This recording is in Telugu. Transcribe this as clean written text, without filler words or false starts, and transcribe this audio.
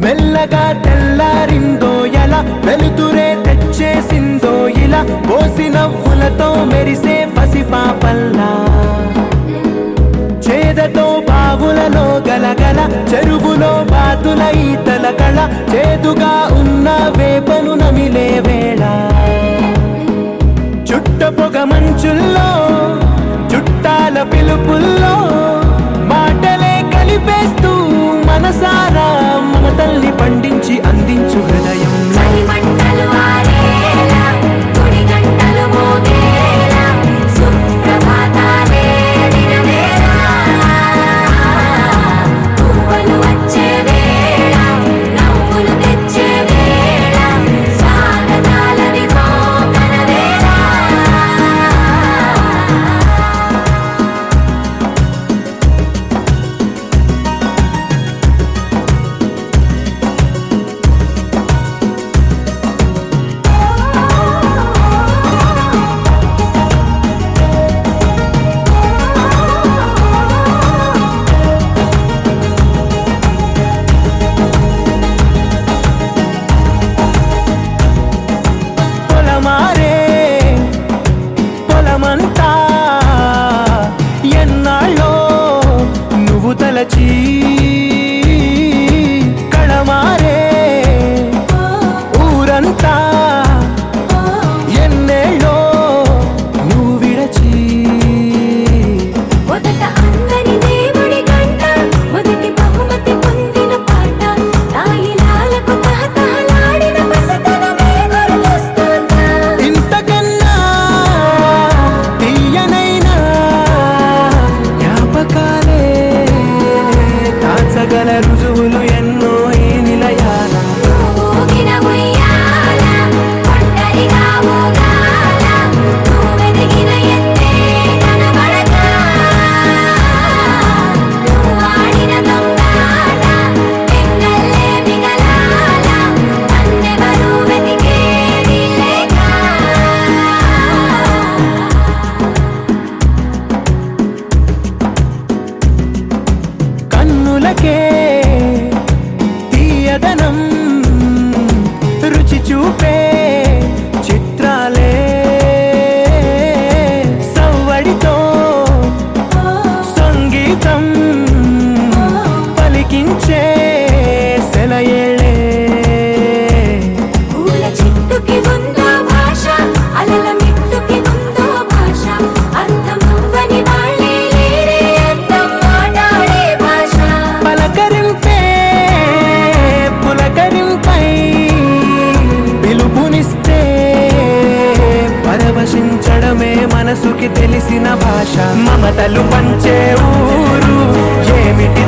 మెల్లగా తెల్లారిందో ఎలా వెలుతురే తెచ్చేసిందో ఇలా పోసి నవ్వులతో మెరిసే పసిపాపల్లా చేదతో బావులలో గలగల చెరువులో బాతుల ఈతల కళ చేదుగా ఉన్న వేపను నమిలే వేళ చుట్ట పొగ మంచుల్లో చుట్టాల పిలుపుల్లో మాటలే కలిపేస్తూ మనసారా మమతల్ని పండించి అందించు హృదయం తలచి కళమారే ఊరంతా ఎన్నేళ్ళో నువ్వు విడచి మొదట అందని దేవుడి గంట మొదటి బహుమతి పొందిన పాట తాయిలాలకు తహతహలాడిన పసితనమే గుర్తొస్తుందా ఇంతకన్నా తీయనైనా జ్ఞాపకాలే గల రుజువులు ఎన్నో ఈ నిలయాల కన్నులకే తీయదనం రుచి చూపే చిత్రాలే సవ్వడితో సంగీతం పలికించే సెలయేళే పూల చెట్టుకి ఉందో భాష అలల మిట్టుకి ఉందో భాష అర్థమవ్వని వాళ్ళే లేరే అర్థం మాట్లాడే భాష పలకరింపే పులకరింపై పిలుపునిస్తే పరవశించడమే మనసుకి తెలిసిన భాష మమతలు పంచే ఊరు ఏమిటి